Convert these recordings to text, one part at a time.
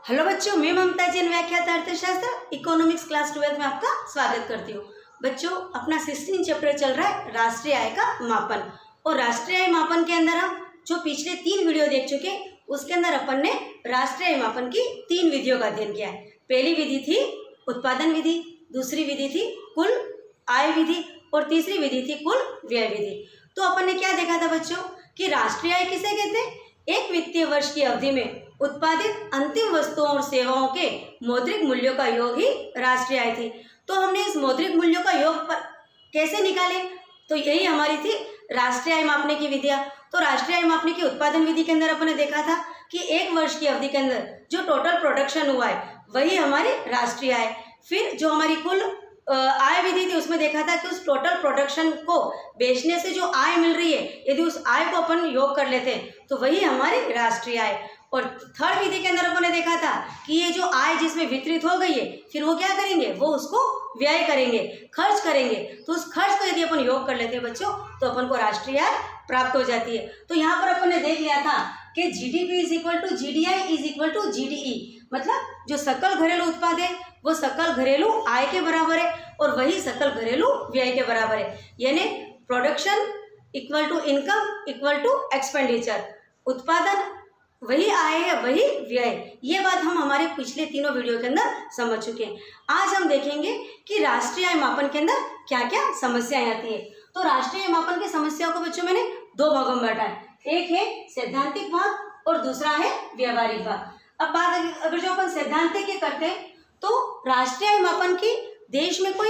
Hello बच्चों, मैं ममता जैन व्याख्याता अर्थशास्त्र इकोनॉमिक्स क्लास 12 में आपका स्वागत करती हूँ। बच्चों, अपना 16 चैप्टर चल रहा है राष्ट्रीय आय का मापन। और राष्ट्रीय आय मापन के अंदर हम जो पिछले 3 वीडियो देख चुके हैं, उसके अंदर अपन ने राष्ट्रीय आय मापन की 3 विधियों का अध्ययन किया है। पहली विधि थी उत्पादन विधि, दूसरी विधि थी कुल आय विधि और तीसरी विधि थी कुल व्यय विधि। तो अपन ने क्या देखा था बच्चों कि राष्ट्रीय आय किसे कहते हैं? एक वित्तीय वर्ष की अवधि में उत्पादित अंतिम वस्तुओं और सेवाओं के मौद्रिक मूल्यों का योग ही राष्ट्रीय आय थी। तो हमने इस मौद्रिक मूल्यों का योग पर कैसे निकाले, तो यही हमारी थी राष्ट्रीय आय मापने की विधियां। तो राष्ट्रीय आय मापने की उत्पादन विधि के अंदर अपन ने देखा था कि एक वर्ष की अवधि के अंदर जो टोटल प्रोडक्शन हुआ है वही हमारी राष्ट्रीय आय। फिर जो हमारी कुल आय विधि थी उसमें देखा था कि उस टोटल प्रोडक्शन को बेचने से जो आय मिल रही है, यदि उस आय को अपन योग कर लेते हैं तो वही हमारी राष्ट्रीय आय। और थर्ड विधि के अंदर अपन ने देखा था कि ये जो आय जिसमें वितरित हो गई है, फिर वो क्या करेंगे, वो उसको व्यय करेंगे, खर्च करेंगे। तो उस खर्च को यदि अपन योग कर लेते हैं बच्चों, तो अपन को राष्ट्रीय आय प्राप्त हो जाती है। तो यहाँ पर अपन ने देख लिया था कि GDP is equal to GDI is equal to GDE, मतलब जो सकल घरेलू उत्पाद है वो सकल घरेलू आय के बराबर है और वही सकल घरेलू व्यय के बराबर है। यानी production equal to income equal to expenditure. उत्पादन वही आय है, वही व्यय। ये बात हम हमारे पिछले तीनों वीडियो के अंदर समझ चुके हैं। आज हम देखेंगे कि राष्ट्रीय आय मापन के अंदर क्या क्या समस्याएं आती है। तो राष्ट्रीय आय मापन की समस्याओं को बच्चों मैंने 2 भागों में बांटा है। एक है सैद्धांतिक भाग और दूसरा है व्यवहारिक भाग। अब बात अगर जो अपन सैद्धांतिक की करते हैं तो राष्ट्रीय आय मापन की देश में कोई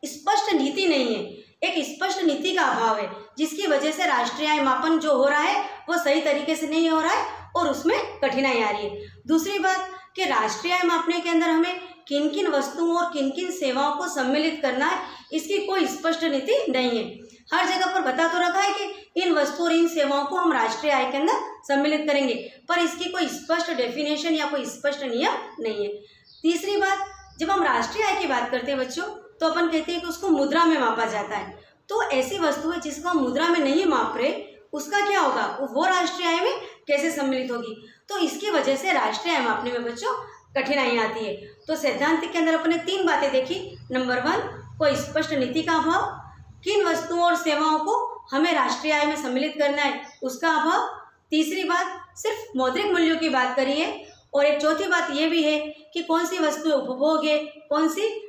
स्पष्ट नीति नहीं है, एक स्पष्ट नीति का अभाव है, जिसकी वजह से राष्ट्रीय आय मापन जो हो रहा है वो सही तरीके से नहीं हो रहा है और उसमें कठिनाई आ रही है। दूसरी बात कि राष्ट्रीय आय मापने के अंदर हमें किन किन वस्तुओं और किन किन सेवाओं को सम्मिलित करना है, इसकी कोई स्पष्ट नीति नहीं है। हर जगह पर बता तो रखा है कि इन वस्तुओं और इन सेवाओं को हम राष्ट्रीय आय के अंदर सम्मिलित करेंगे, पर इसकी कोई स्पष्ट डेफिनेशन या कोई स्पष्ट नियम नहीं है। तीसरी बात, जब हम राष्ट्रीय आय की बात करते हैं बच्चों, तो अपन कहते हैं कि उसको मुद्रा में मापा जाता है। तो ऐसी वस्तु है जिसको हम मुद्रा में नहीं माप रहे, उसका क्या होगा, वो राष्ट्रीय आय में कैसे सम्मिलित होगी। तो इसकी वजह से राष्ट्रीय आय मापने में बच्चों कठिनाई आती है। तो सैद्धांतिक के अंदर अपने 3 बातें देखी। नंबर 1, कोई स्पष्ट नीति का अभाव, किन वस्तुओं और सेवाओं को हमें राष्ट्रीय आय में सम्मिलित करना है उसका अभाव। तीसरी बात, सिर्फ मौद्रिक मूल्यों की बात करी है। और एक चौथी बात यह भी है कि कौन सी वस्तुएं उपभोग है, कौन सी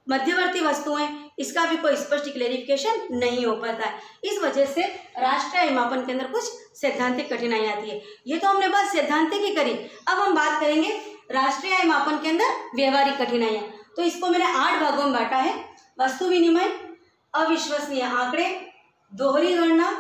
मध्यवर्ती वस्तुएं, इसका भी कोई स्पष्ट क्लेरिफिकेशन नहीं हो पाता है। इस वजह से राष्ट्रीय आय मापन के अंदर कुछ सैद्धांतिक कठिनाई आती है। ये तो हमने बात सैद्धांतिक ही करी। अब हम बात करेंगे राष्ट्रीय आय मापन के अंदर व्यवहारिक कठिनाइयां। तो इसको मैंने 8 भागों में बांटा है। वस्तु विनिमय, अविश्वसनीय आंकड़े, दोहरी गणना,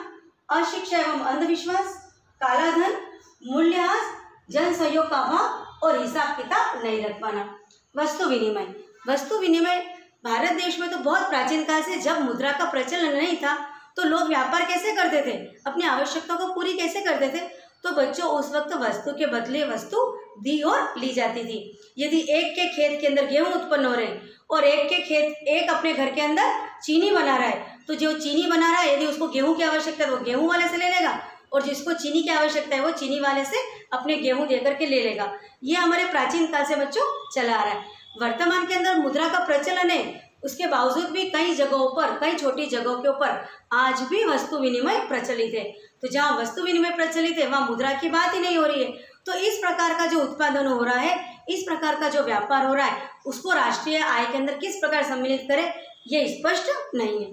अशिक्षा एवं अंधविश्वास, काला धन, मूल्यह्रास, जन सहयोग का अभाव और हिसाब किताब नहीं रख पाना। वस्तु विनिमय, वस्तु विनिमय भारत देश में तो बहुत प्राचीन काल से, जब मुद्रा का प्रचलन नहीं था तो लोग व्यापार कैसे करते थे, अपनी आवश्यकता को पूरी कैसे करते थे। तो बच्चों उस वक्त वस्तु के बदले वस्तु दी और ली जाती थी। यदि एक के खेत के अंदर गेहूं उत्पन्न हो रहे हैं और एक अपने घर के अंदर चीनी बना रहा है, तो जो चीनी बना रहा है यदि उसको गेहूं की आवश्यकता है वो गेहूं वाले से ले लेगा, और जिसको चीनी की आवश्यकता है वो चीनी वाले से अपने गेहूं देकर के ले लेगा। ये हमारे प्राचीन काल से बच्चों चला आ रहा है। वर्तमान के अंदर मुद्रा का प्रचलन है, उसके बावजूद भी कई जगहों पर, कई छोटी जगहों के ऊपर आज भी वस्तु विनिमय प्रचलित है। तो जहाँ वस्तु विनिमय प्रचलित है वहाँ मुद्रा की बात ही नहीं हो रही है। तो इस प्रकार का जो उत्पादन हो रहा है, इस प्रकार का जो व्यापार हो रहा है, उसको राष्ट्रीय आय के अंदर किस प्रकार सम्मिलित करें, ये स्पष्ट नहीं है।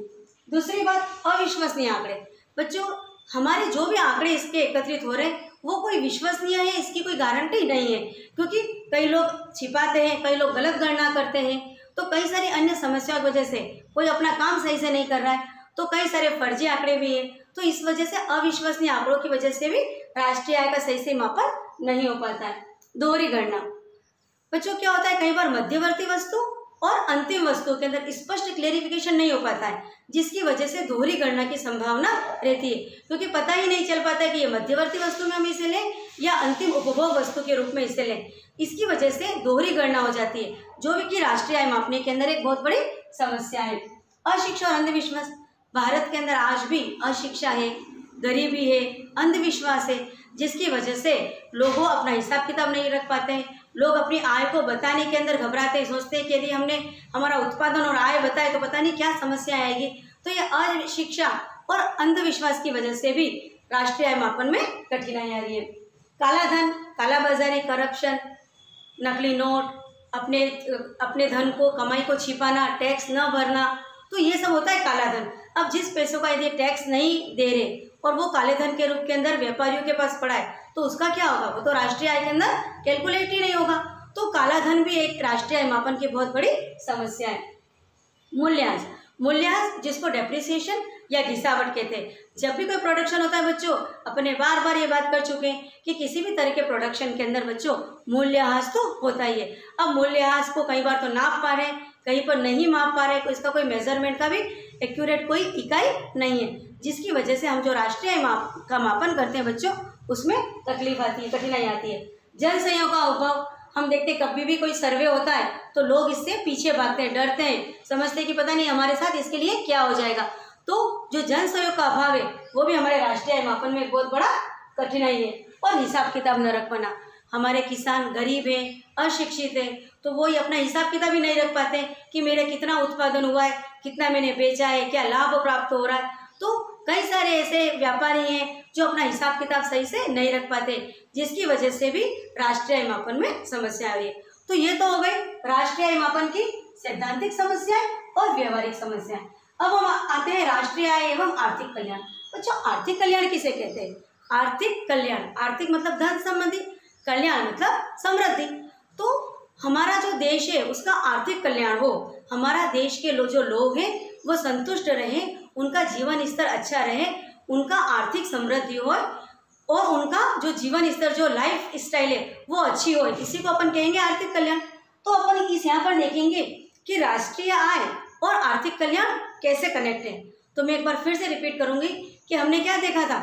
दूसरी बात, अविश्वसनीय आंकड़े। बच्चों हमारे जो भी आंकड़े इसके एकत्रित हो रहे हैं वो कोई विश्वसनीय है, इसकी कोई गारंटी नहीं है, क्योंकि कई लोग छिपाते हैं, कई लोग गलत गणना करते हैं। तो कई सारी अन्य समस्याओं की वजह से कोई अपना काम सही से नहीं कर रहा है, तो कई सारे फर्जी आंकड़े भी हैं। तो इस वजह से अविश्वसनीय आंकड़ों की वजह से भी राष्ट्रीय आय का सही से मापन नहीं हो पाता है। दोहरी गणना, बच्चों क्या होता है, कई बार मध्यवर्ती वस्तु और अंतिम वस्तु के अंदर स्पष्ट क्लेरिफिकेशन नहीं हो पाता है, जिसकी वजह से दोहरी गणना की संभावना रहती है, क्योंकि पता ही नहीं चल पाता है कि ये मध्यवर्ती वस्तु में हम इसे लें या अंतिम उपभोग वस्तु के रूप में इसे लें। इसकी वजह से दोहरी गणना हो जाती है, जो भी कि राष्ट्रीय आय मापने के अंदर एक बहुत बड़ी समस्या है। अशिक्षा और अंधविश्वास, भारत के अंदर आज भी अशिक्षा है, गरीबी है, अंधविश्वास है। जिसकी वजह से लोगों अपना हिसाब किताब नहीं रख पाते हैं। लोग अपनी आय को बताने के अंदर घबराते हैं, सोचते हैं कि यदि हमने हमारा उत्पादन और आय बताए तो पता नहीं क्या समस्या आएगी। तो ये अशिक्षा और अंधविश्वास की वजह से भी राष्ट्रीय आय मापन में कठिनाई आ रही है। काला धन, कालाबाजारी, करप्शन, नकली नोट, अपने धन को, कमाई को छिपाना, टैक्स न भरना, तो ये सब होता है काला धन। अब जिस पैसों का यदि टैक्स नहीं दे रहे और वो काले धन के रूप के अंदर व्यापारियों के पास पड़ा है तो उसका क्या होगा, वो तो राष्ट्रीय आय के अंदर कैलकुलेट ही नहीं होगा। तो काला धन भी एक राष्ट्रीय आय मापन की बहुत बड़ी समस्या है। मूल्यह्रास, मूल्यह्रास जिसको डेप्रिसिएशन या घिसावट कहते हैं। जब भी कोई प्रोडक्शन होता है बच्चों, अपने बार बार ये बात कर चुके हैं कि किसी भी तरह के प्रोडक्शन के अंदर बच्चों मूल्यह्रास तो होता ही है। अब मूल्यह्रास को कई बार तो नाप पा रहे हैं, कहीं पर नहीं माप पा रहे, इसका कोई मेजरमेंट का भी एक्यूरेट कोई इकाई नहीं है, जिसकी वजह से हम जो राष्ट्रीय आय का मापन करते हैं बच्चों, उसमें तकलीफ आती है, कठिनाई आती है। जनसंयोग का अभाव, हम देखते हैं कभी भी कोई सर्वे होता है तो लोग इससे पीछे भागते हैं, डरते हैं, समझते हैं कि पता नहीं हमारे साथ इसके लिए क्या हो जाएगा। तो जो जनसंयोग का अभाव है वो भी हमारे राष्ट्रीय आय मापन में एक बहुत बड़ा कठिनाई है। और हिसाब किताब न रख पाना, हमारे किसान गरीब हैं, अशिक्षित हैं, तो वो ही अपना हिसाब किताब ही नहीं रख पाते कि मेरा कितना उत्पादन हुआ है, कितना मैंने बेचा है, क्या लाभ प्राप्त हो रहा है। तो कई सारे ऐसे व्यापारी हैं जो अपना हिसाब किताब सही से नहीं रख पाते, जिसकी वजह से भी राष्ट्रीय आय मापन में समस्या आ रही है। तो ये तो हो गई राष्ट्रीय आय मापन की सैद्धांतिक समस्याएं और व्यवहारिक समस्याएं। अब हम आते हैं राष्ट्रीय आय एवं आर्थिक कल्याण। बच्चों, आर्थिक कल्याण किसे कहते हैं? आर्थिक कल्याण, आर्थिक मतलब धन संबंधी, कल्याण मतलब समृद्धि। तो हमारा जो देश है उसका आर्थिक कल्याण हो, हमारा देश के जो लोग हैं वो संतुष्ट रहें, उनका जीवन स्तर अच्छा रहे, उनका आर्थिक समृद्धि हो और उनका जो जीवन स्तर, जो लाइफ स्टाइल है वो अच्छी हो, इसी को अपन कहेंगे आर्थिक कल्याण। तो अपन इस यहाँ पर देखेंगे कि राष्ट्रीय आय और आर्थिक कल्याण कैसे कनेक्ट है। तो मैं एक बार फिर से रिपीट करूंगी कि हमने क्या देखा था,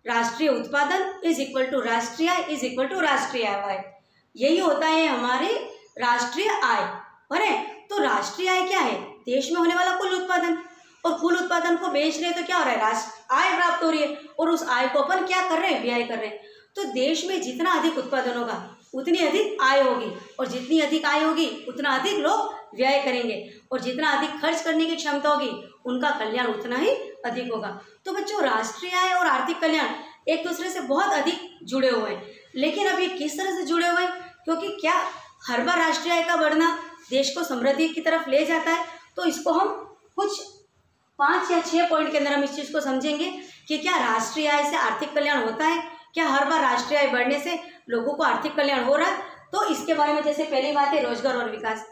राष्ट्रीय उत्पादन इज इक्वल टू राष्ट्रीय आय इज इक्वल टू राष्ट्रीय आय, यही होता है हमारे राष्ट्रीय आय। है तो राष्ट्रीय आय क्या है? देश में होने वाला कुल उत्पादन, और कुल उत्पादन को बेच रहे हैं तो क्या हो रहा है, राष्ट्रीय आय प्राप्त हो रही है, और उस आय को अपन क्या कर रहे हैं, व्यय कर रहे हैं। तो देश में जितना अधिक उत्पादन होगा उतनी अधिक आय होगी, और जितनी अधिक आय होगी उतना अधिक लोग व्यय करेंगे, और जितना अधिक खर्च करने की क्षमता होगी उनका कल्याण उतना ही अधिक होगा। तो बच्चों, राष्ट्रीय आय और आर्थिक कल्याण एक दूसरे से बहुत अधिक जुड़े हुए हैं। लेकिन अब ये किस तरह से जुड़े हुए हैं? क्योंकि क्या हर बार राष्ट्रीय आय का बढ़ना देश को समृद्धि की तरफ ले जाता है? तो इसको हम कुछ 5 या 6 पॉइंट के अंदर हम इस चीज़ को समझेंगे कि क्या राष्ट्रीय आय से आर्थिक कल्याण होता है, क्या हर बार राष्ट्रीय आय बढ़ने से लोगों को आर्थिक कल्याण हो रहा है। तो इसके बारे में जैसे पहली बात है रोजगार और विकास।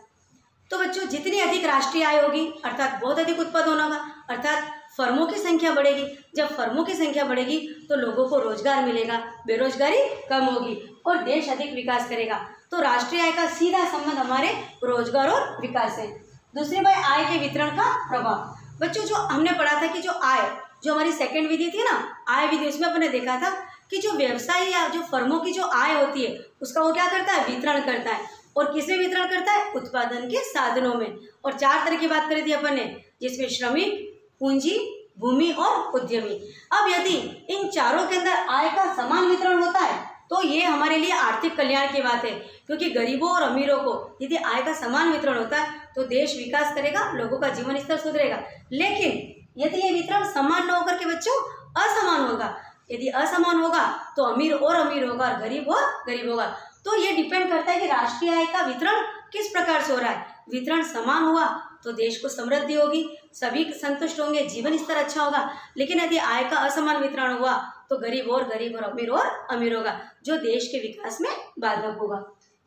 तो बच्चों, जितनी अधिक राष्ट्रीय आय होगी अर्थात बहुत अधिक उत्पादन होगा, अर्थात फर्मों की संख्या बढ़ेगी। जब फर्मों की संख्या बढ़ेगी तो लोगों को रोजगार मिलेगा, बेरोजगारी कम होगी और देश अधिक विकास करेगा। तो राष्ट्रीय आय का सीधा संबंध हमारे रोजगार और विकास है। दूसरी बात, आय के वितरण का प्रभाव। बच्चों, जो हमने पढ़ा था कि जो आय, जो हमारी सेकंड विधि थी ना, आय विधि, उसमें अपने देखा था कि जो व्यवसाय या जो फर्मों की जो आय होती है उसका वो क्या करता है, वितरण करता है। और किसमें वितरण करता है? उत्पादन के साधनों में। और 4 तरह की बात करी थी अपन ने, जिसमें श्रमिक, पूंजी, भूमि और उद्यमी। अब यदि इन चारों के अंदर आय का समान वितरण होता है तो ये हमारे लिए आर्थिक कल्याण की बात है, क्योंकि गरीबों और अमीरों को यदि आय का समान वितरण होता है तो देश विकास करेगा, लोगों का जीवन स्तर सुधरेगा। लेकिन यदि ये वितरण समान न होकर के बच्चों असमान होगा, यदि असमान होगा तो अमीर और अमीर होगा और गरीब होगा। तो ये डिपेंड करता है कि राष्ट्रीय आय का वितरण किस प्रकार से हो रहा है। वितरण समान हुआ तो देश को समृद्धि होगी, सभी संतुष्ट होंगे, जीवन स्तर अच्छा होगा। लेकिन यदि आय का असमान वितरण हुआ तो गरीब और अमीर होगा, जो देश के विकास में बाधक होगा।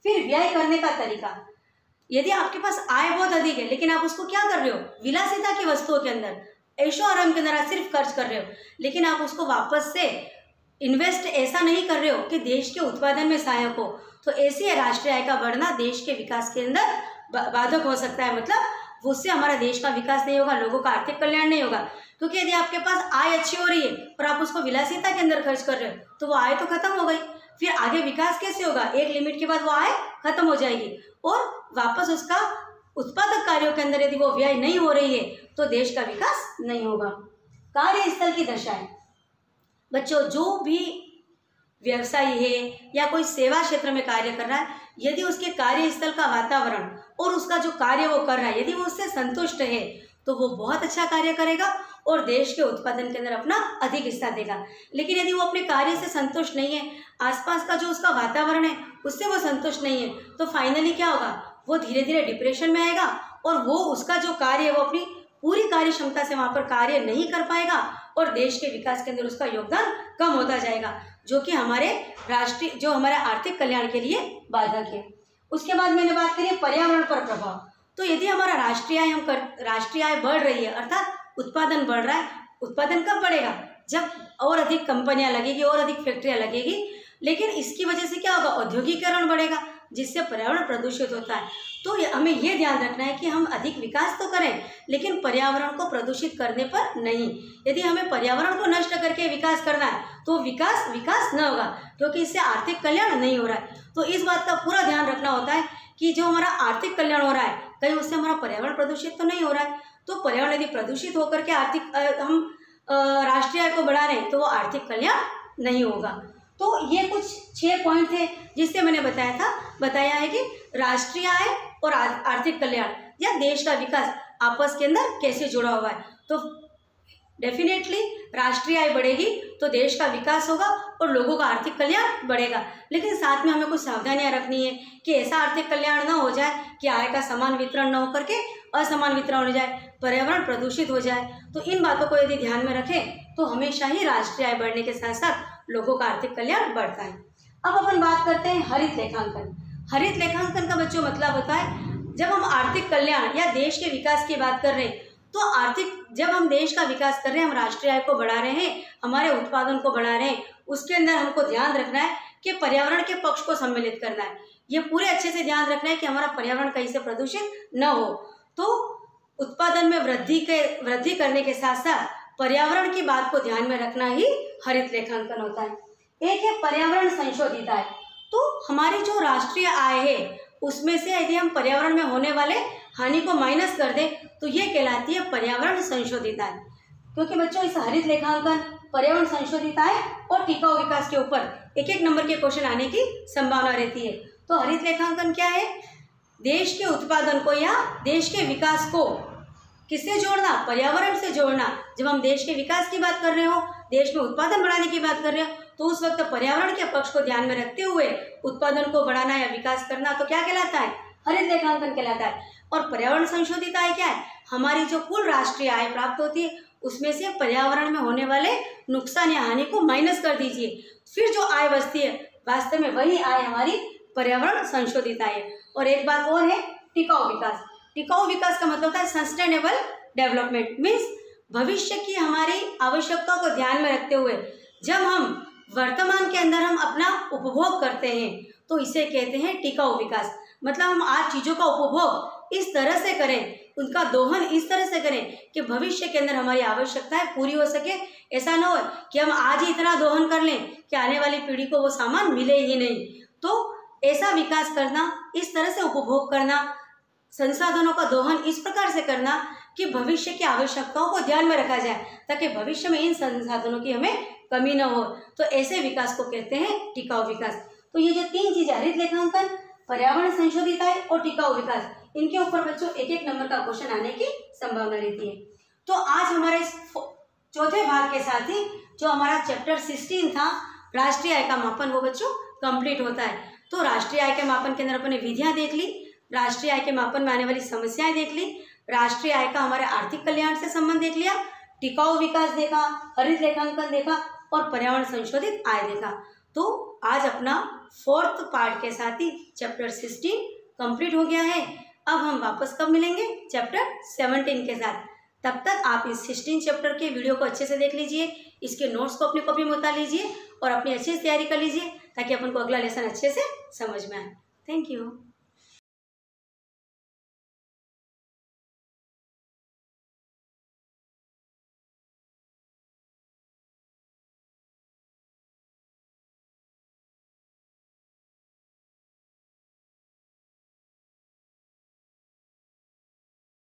फिर व्यय करने का तरीका। यदि आपके पास आय बहुत अधिक है लेकिन आप उसको क्या कर रहे हो, विलासिता की वस्तुओं के अंदर, ऐशो आराम के अंदर आप सिर्फ खर्च कर रहे हो, लेकिन आप उसको वापस से इन्वेस्ट ऐसा नहीं कर रहे हो कि देश के उत्पादन में सहायक हो। तो ऐसी राष्ट्रीय आय का बढ़ना देश के विकास के अंदर बाधक हो सकता है। मतलब उससे हमारा देश का विकास नहीं होगा, लोगों का आर्थिक कल्याण नहीं होगा। क्योंकि यदि आपके पास आय अच्छी हो रही है और आप उसको विलासिता के अंदर खर्च कर रहे हो तो वो आय तो खत्म हो गई। फिर आगे विकास कैसे होगा? एक लिमिट के बाद वो आय खत्म हो जाएगी और वापस उसका उत्पादक कार्यों के अंदर यदि वो व्यय नहीं हो रही है तो देश का विकास नहीं होगा। कार्यस्थल की दशाएं। बच्चों, जो भी व्यवसायी है या कोई सेवा क्षेत्र में कार्य कर रहा है, यदि उसके कार्यस्थल का वातावरण और उसका जो कार्य वो कर रहा है यदि वो उससे संतुष्ट है तो वो बहुत अच्छा कार्य करेगा और देश के उत्पादन के अंदर अपना अधिक हिस्सा देगा। लेकिन यदि वो अपने कार्य से संतुष्ट नहीं है, आसपास का जो उसका वातावरण है उससे वो संतुष्ट नहीं है, तो फाइनली क्या होगा, वो धीरे धीरे डिप्रेशन में आएगा और वो उसका जो कार्य है वो अपनी पूरी कार्य क्षमता से वहाँ पर कार्य नहीं कर पाएगा और देश के विकास के अंदर उसका योगदान कम होता जाएगा, जो कि हमारे आर्थिक कल्याण के लिए बाधक है। उसके बाद मैंने बात करी पर्यावरण पर प्रभाव। तो यदि हमारा राष्ट्रीय आय बढ़ रही है, अर्थात उत्पादन बढ़ रहा है, उत्पादन कब बढ़ेगा, जब और अधिक कंपनियां लगेगी और अधिक फैक्ट्रियां लगेगी। लेकिन इसकी वजह से क्या होगा, औद्योगिकरण बढ़ेगा जिससे पर्यावरण प्रदूषित होता है। तो हमें ये ध्यान रखना है कि हम अधिक विकास तो करें लेकिन पर्यावरण को प्रदूषित करने पर नहीं। यदि हमें पर्यावरण को नष्ट करके विकास करना है तो विकास न होगा, क्योंकि इससे आर्थिक कल्याण नहीं हो रहा है। तो इस बात का पूरा ध्यान रखना होता है कि जो हमारा आर्थिक कल्याण हो रहा है कहीं उससे हमारा पर्यावरण प्रदूषित तो नहीं हो रहा है। तो पर्यावरण यदि प्रदूषित होकर के हम राष्ट्रीय आय को बढ़ा रहे हैं तो वो आर्थिक कल्याण नहीं होगा। तो ये कुछ 6 पॉइंट थे जिससे मैंने बताया है कि राष्ट्रीय आय और आर्थिक कल्याण या देश का विकास आपस के अंदर कैसे जुड़ा हुआ है। तो डेफिनेटली राष्ट्रीय आय बढ़ेगी तो देश का विकास होगा और लोगों का आर्थिक कल्याण बढ़ेगा। लेकिन साथ में हमें कुछ सावधानियां रखनी है कि ऐसा आर्थिक कल्याण न हो जाए कि आय का समान वितरण न होकर के असमान वितरण हो जाए, पर्यावरण प्रदूषित हो जाए। तो इन बातों को यदि ध्यान में रखें तो हमेशा ही राष्ट्रीय आय बढ़ने के साथ साथ लोगों का आर्थिक कल्याण बढ़ता है। अब अपन बात करते हैं हरित लेखांकन। हरित लेखांकन का बच्चों मतलब होता है जब हम आर्थिक कल्याण या देश के विकास की बात कर रहे हैं तो जब हम देश का विकास कर रहे हैं, हम राष्ट्रीय आय को बढ़ा रहे हैं, हमारे उत्पादन को बढ़ा रहे हैं, उसके अंदर हमको ध्यान रखना है कि पर्यावरण के पक्ष को सम्मिलित करना है। ये पूरे अच्छे से ध्यान रखना है कि हमारा पर्यावरण कहीं से प्रदूषित न हो। तो उत्पादन में वृद्धि करने के साथ साथ पर्यावरण की बात को ध्यान में रखना ही हरित लेखांकन होता है। एक है पर्यावरण संशोधित आय। तो हमारी जो राष्ट्रीय आय है उसमें से यदि हम पर्यावरण में होने वाले हानि को माइनस कर दें तो ये कहलाती है पर्यावरण संशोधित आय। क्योंकि बच्चों इस हरित लेखांकन, पर्यावरण संशोधित आय और टिकाऊ विकास के ऊपर एक नंबर के क्वेश्चन आने की संभावना रहती है। तो हरित लेखांकन क्या है, देश के उत्पादन को या देश के विकास को किससे जोड़ना, पर्यावरण से जोड़ना। जब हम देश के विकास की बात कर रहे हो, देश में उत्पादन बढ़ाने की बात कर रहे हो तो उस वक्त पर्यावरण के पक्ष को ध्यान में रखते हुए उत्पादन को बढ़ाना या विकास करना तो क्या कहलाता है, हरित लेखांकन कहलाता है। और पर्यावरण संशोधित आय क्या है, हमारी जो कुल राष्ट्रीय आय प्राप्त होती है उसमें से पर्यावरण में होने वाले नुकसान या हानि को माइनस कर दीजिए, फिर जो आय बचती है वास्तव में वही आय हमारी पर्यावरण संशोधित आय है। और एक बात और है टिकाऊ विकास। टिकाऊ विकास का मतलब होता है सस्टेनेबल डेवलपमेंट, मीन्स भविष्य की हमारी आवश्यकताओं को ध्यान में रखते हुए जब हम वर्तमान के अंदर हम अपना उपभोग करते हैं तो इसे कहते हैं टिकाऊ विकास। मतलब हम आज चीज़ों का उपभोग इस तरह से करें, उनका दोहन इस तरह से करें कि भविष्य के अंदर हमारी आवश्यकताएं पूरी हो सके। ऐसा ना हो कि हम आज ही इतना दोहन कर लें कि आने वाली पीढ़ी को वो सामान मिले ही नहीं। तो ऐसा विकास करना, इस तरह से उपभोग करना, संसाधनों का दोहन इस प्रकार से करना कि भविष्य की आवश्यकताओं को ध्यान में रखा जाए ताकि भविष्य में इन संसाधनों की हमें कमी न हो। तो ऐसे विकास को कहते हैं टिकाऊ विकास। तो ये जो 3 चीजें, हरित लेखांकन, पर्यावरण संशोधित आय और टिकाऊ विकास, इनके ऊपर बच्चों एक नंबर का क्वेश्चन आने की संभावना रहती है। तो आज हमारे इस चौथे भाग के साथ ही जो हमारा चैप्टर 16 था राष्ट्रीय आय का मापन, वो बच्चों कंप्लीट होता है। तो राष्ट्रीय आय के मापन के अंदर अपने विधियां देख ली, राष्ट्रीय आय के मापन में आने वाली समस्याएं देख ली, राष्ट्रीय आय का हमारे आर्थिक कल्याण से संबंध देख लिया, टिकाऊ विकास देखा, हरित लेखांकन देखा और पर्यावरण संशोधित आय देखा। तो आज अपना 4th पार्ट के साथ ही चैप्टर 16 कंप्लीट हो गया है। अब हम वापस कब मिलेंगे, चैप्टर 17 के साथ। तब तक आप इस 16 चैप्टर के वीडियो को अच्छे से देख लीजिए, इसके नोट्स को अपनी कॉपी में उतार लीजिए और अपनी अच्छे से तैयारी कर लीजिए ताकि अपन को अगला लेसन अच्छे से समझ में आए। Thank you.